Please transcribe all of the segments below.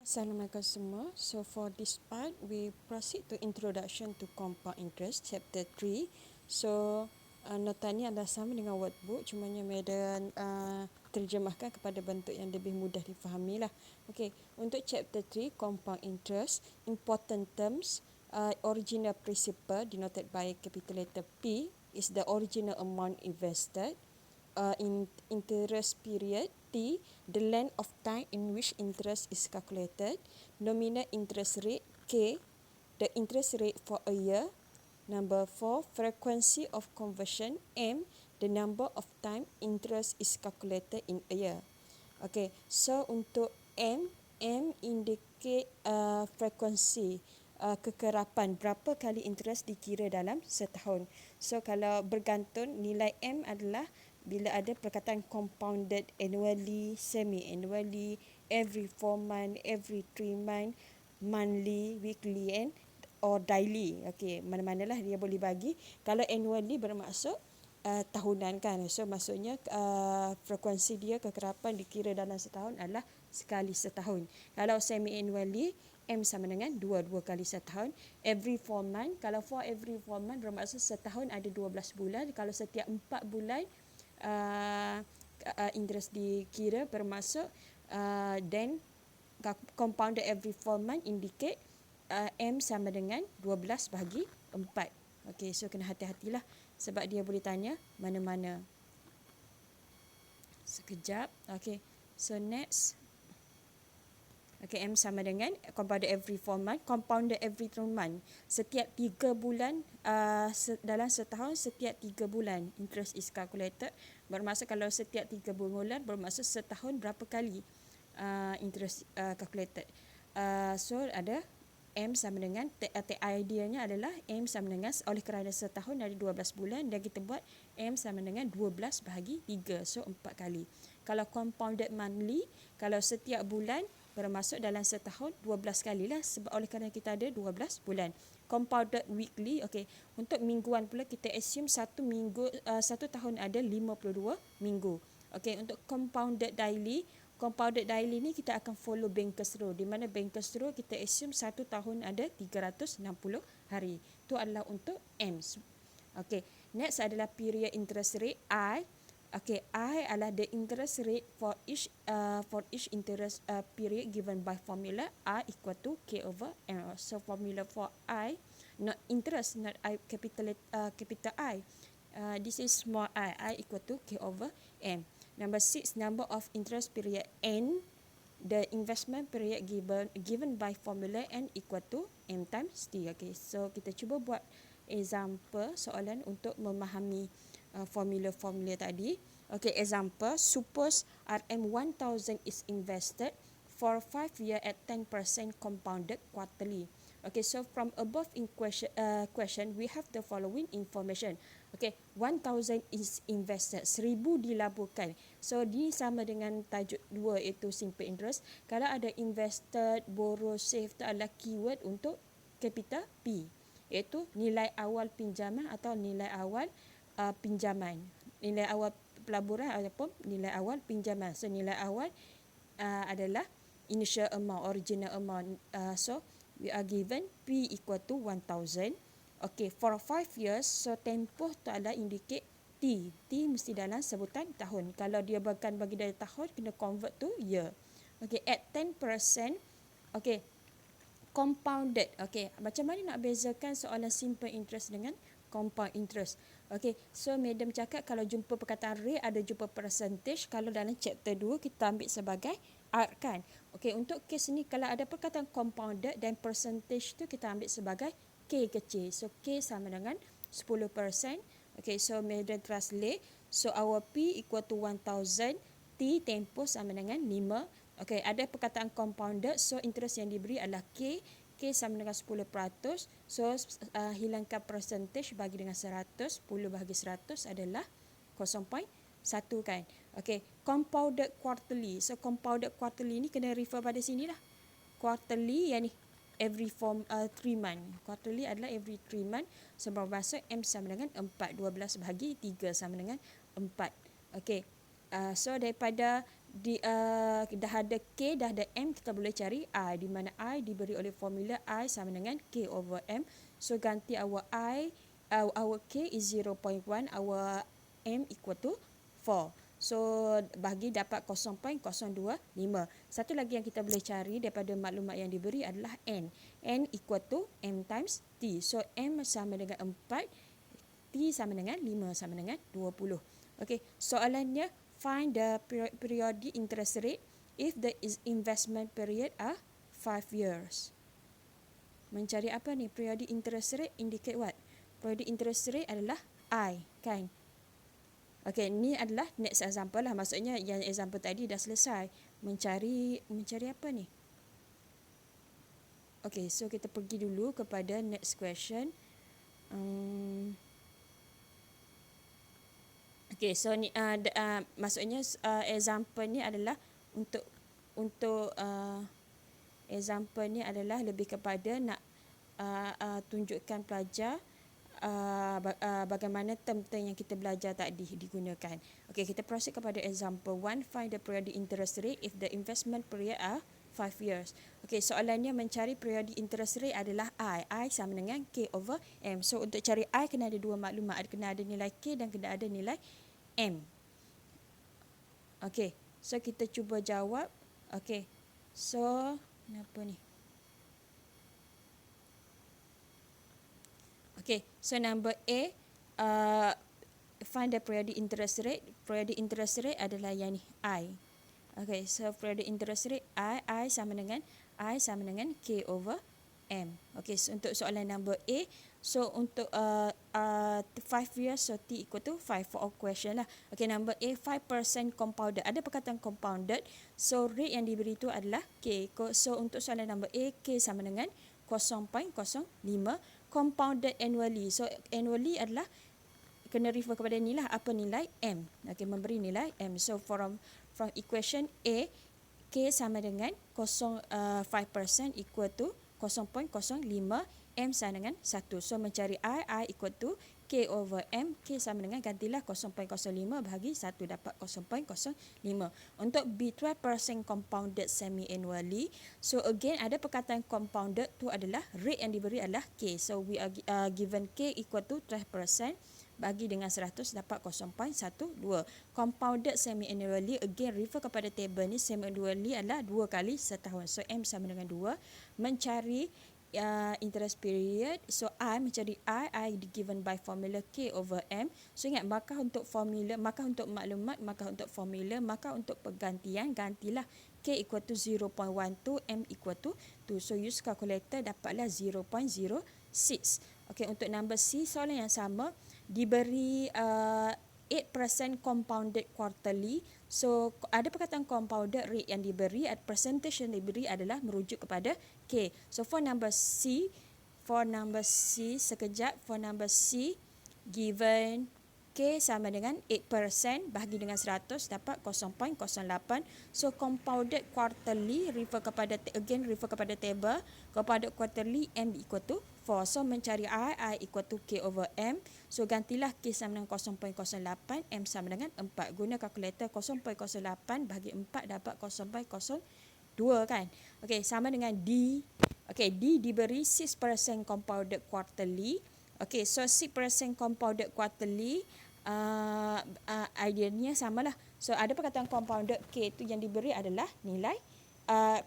Assalamualaikum semua. So for this part, we proceed to introduction to compound interest, chapter 3. So nota ni adalah sama dengan workbook, cumanya Medan terjemahkan kepada bentuk yang lebih mudah difahami lah. Okay, untuk chapter 3, compound interest, important terms, original principle denoted by capital letter P is the original amount invested. In interest period T, the length of time in which interest is calculated. Nominal interest rate K, the interest rate for a year. Number 4, frequency of conversion M, the number of time interest is calculated in a year. Okay, so untuk M indicate frekuensi, kekerapan, berapa kali interest dikira dalam setahun. So kalau bergantung, nilai M adalah bila ada perkataan compounded annually, semi-annually, every 4 month, every 3 month, monthly, weekly and or daily. Okay, mana-manalah dia boleh bagi. Kalau annually bermaksud tahunan kan. So maksudnya frekuensi dia, kekerapan dikira dalam setahun adalah sekali setahun. Kalau semi-annually, M sama dengan dua kali setahun. Every 4 month, kalau for every 4 month bermaksud setahun ada 12 bulan. Kalau setiap 4 bulan interest dikira bermaksud then compounded every 4 month indicate M sama dengan 12 bahagi 4. Okay, so kena hati-hatilah sebab dia boleh tanya mana-mana. Sekejap. Okay, so next. Okay, M sama dengan compounded every 4 month, compounded every 3 month. Setiap 3 bulan, dalam setahun setiap 3 bulan interest is calculated. Bermaksud kalau setiap 3 bulan bermaksud setahun berapa kali interest calculated. So ada M sama dengan, ideanya adalah M sama dengan, oleh kerana setahun ada 12 bulan dan kita buat M sama dengan 12 bahagi 3. So 4 kali. Kalau compounded monthly, kalau setiap bulan bermaksud dalam setahun 12 kali lah sebab oleh kerana kita ada 12 bulan. Compounded weekly, okay. Untuk mingguan pula kita assume satu tahun ada 52 minggu. Okay, untuk compounded daily ni kita akan follow Bankers Rule, di mana Bankers Rule kita assume satu tahun ada 360 hari. Itu adalah untuk M. Okay, next adalah period interest rate I. Okay, I adalah the interest rate for each interest period given by formula I equal to K over M. So formula for I, not interest, not I capital I. This is small I equal to K over M. Number 6, number of interest period N, the investment period given by formula N equal to M times T. Okay, so kita cuba buat example soalan untuk memahami formula-formula tadi. Okay, example, suppose RM1000 is invested for 5 years at 10% compounded quarterly. Okay, so from above in question we have the following information. Okay, 1000 is invested, 1000 dilaburkan. So ini sama dengan tajuk 2 iaitu simple interest. Kalau ada invested, borrow, save, itu adalah keyword untuk capital P, iaitu nilai awal pinjaman atau nilai awal pinjaman. Nilai awal pelaburan ataupun nilai awal pinjaman. So nilai awal adalah initial amount, original amount. So we are given P equal to 1000. Okay, for 5 years, so tempoh tu adalah indicate T. T mesti dalam sebutan tahun. Kalau dia bukan bagi dari tahun, kena convert to year. Okay, at 10%, okay, compounded. Okay, macam mana nak bezakan soalan simple interest dengan compound interest? Okay, so madam cakap kalau jumpa perkataan rate ada jumpa percentage. Kalau dalam chapter 2 kita ambil sebagai art kan. Okay, untuk case ni kalau ada perkataan compounded dan percentage tu kita ambil sebagai K kecil. So K sama dengan 10%. Okay, so madam translate. So our P equal to 1000. T tempoh sama dengan 5. Okay, ada perkataan compounded. So interest yang diberi adalah K. K sama dengan 10%. So hilangkan percentage bagi dengan 100. 10 bahagi 100 adalah 0.1 kan. Okay, compounded quarterly. So compounded quarterly ni kena refer pada sini lah. Quarterly yang ni every 3 month. Quarterly adalah every 3 month. So bermaksud M sama dengan 4. 12 bahagi 3 sama dengan 4. Okay, so daripada dah ada K, dah ada M, kita boleh cari I, di mana I diberi oleh formula I sama dengan K over M. So ganti our K is 0.1, our M equal to 4. So bagi dapat 0.025. Satu lagi yang kita boleh cari daripada maklumat yang diberi adalah N. N equal to M times T. So M sama dengan 4, T sama dengan 5 sama dengan 20. Okey, soalannya find the periodic interest rate if the investment period are 5 years. Mencari apa ni? Periodic interest rate indicate what? Periodic interest rate adalah I, kan? Okey, ni adalah next example lah. Maksudnya yang example tadi dah selesai. Mencari apa ni? Okey, so kita pergi dulu kepada next question. Okey, so ni maksudnya example ni adalah untuk example ni adalah lebih kepada nak tunjukkan pelajar bagaimana term-term yang kita belajar tadi digunakan. Okey, kita proceed kepada example 1. Find the periodic interest rate if the investment period are 5 years. Okey, soalannya mencari periodic interest rate adalah I sama dengan K over M. So untuk cari I kena ada dua maklumat, kena ada nilai K dan kena ada nilai M. Okey, so kita cuba jawab. Okey, so kenapa ni? Okay, so number A, find the periodic interest rate. Periodic interest rate adalah yang ni, I. Okay, so periodic interest rate I sama dengan K over M. Okay, so untuk soalan number A, so untuk 5 years, so T equal to 5 for all question lah. Okay, number A, 5% compounded. Ada perkataan compounded, so rate yang diberi itu adalah K. So untuk soalan number A, K sama dengan 0.05. Compounded annually. So annually adalah kena refer kepada ni lah, apa nilai M. Okey, memberi nilai M. So from equation A, K sama dengan 5% equal to 0.05, M sama dengan 1. So mencari I equal to K over M. K sama dengan, gantilah 0.05 bahagi 1 dapat 0.05. Untuk B, 12% compounded semi-annually. So again ada perkataan compounded tu adalah rate yang diberi adalah K. So we are given K equal to 12%. Bagi dengan 100 dapat 0.12. Compounded semi-annually, again refer kepada table ni. Semi-annually adalah 2 kali setahun. So M sama dengan 2. Mencari interest period. So I mencari I given by formula K over M. So ingat, maka untuk formula, maka untuk maklumat, maka untuk formula, maka untuk pergantian, gantilah K equal to 0.12, M equal to 2. So use calculator, dapatlah 0.06. Okay, untuk number C, soalan yang sama. Diberi 8% compounded quarterly. So ada perkataan compounded rate yang diberi, percentage yang diberi adalah merujuk kepada K. So for number C sekejap, for number C given K sama dengan 8% bahagi dengan 100 dapat 0.08. So compounded quarterly, refer kepada table. Compounded quarterly, M equal to 4. So mencari I equal to K over M. So gantilah K sama dengan 0.08, M sama dengan 4. Guna kalkulator, 0.08 bahagi 4 dapat 0.02 kan. Okey, sama dengan D. Okey, D diberi 6% compounded quarterly. Okey, so 6% compounded quarterly, ideanya samalah. So ada perkataan compounded K tu yang diberi adalah nilai,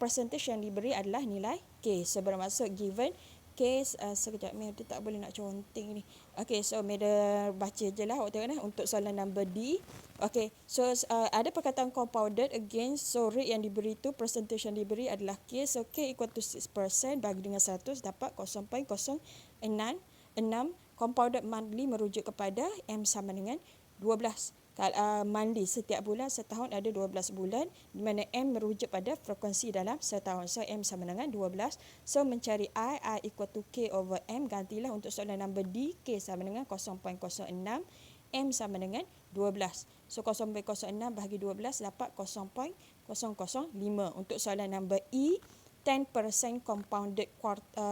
percentage yang diberi adalah nilai K. So bermaksud given K, sekejap, Meda tak boleh nak conteng ni. Okay, so Meda baca je lah, tengok untuk soalan number D. Okay, so ada perkataan compounded again. So rate yang diberi tu, percentage yang diberi adalah K. So K equal to 6% bagi dengan 100 dapat 0.06. Compounded monthly merujuk kepada M sama dengan 12. Monthly, setiap bulan, setahun ada 12 bulan, di mana M merujuk pada frekuensi dalam setahun. So M sama dengan 12. So mencari I equal to K over M. Gantilah untuk soalan number D, K sama dengan 0.06, M sama dengan 12. So 0.06 bahagi 12 dapat 0.005. Untuk soalan number E, 10% compounded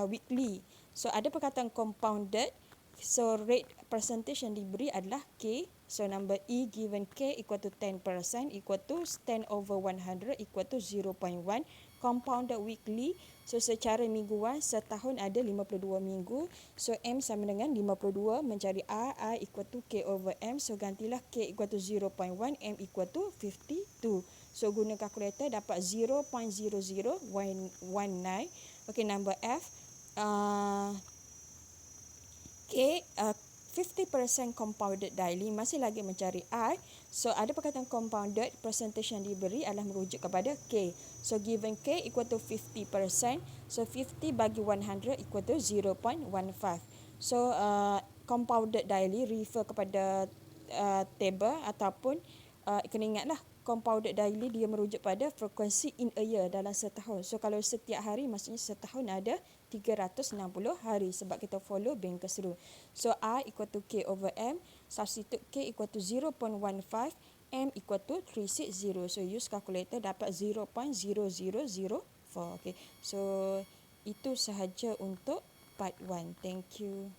weekly. So ada perkataan compounded So rate percentage yang diberi adalah K. So number E given K equal to 10% equal to 10 over 100 equal to 0.1. Compounded weekly. So secara mingguan setahun ada 52 minggu. So M sama dengan 52 mencari R equal to K over M. So gantilah K equal to 0.1, M equal to 52. So guna kalkulator dapat 0.0019. Okay, number F. K 50% compounded daily, masih lagi mencari R. So ada perkataan compounded, percentage yang diberi adalah merujuk kepada K. So given K equal to 50%, so 50 bagi 100 equal to 0.15. So compounded daily refer kepada table ataupun kena ingatlah compounded daily dia merujuk pada frekuensi in a year dalam setahun. So kalau setiap hari maksudnya setahun ada 360 hari sebab kita follow Bankers Rule. So R equal to K over M, substitute K equal to 0.15, M equal to 360. So use calculator dapat 0.0004. Okay. So itu sahaja untuk part 1. Thank you.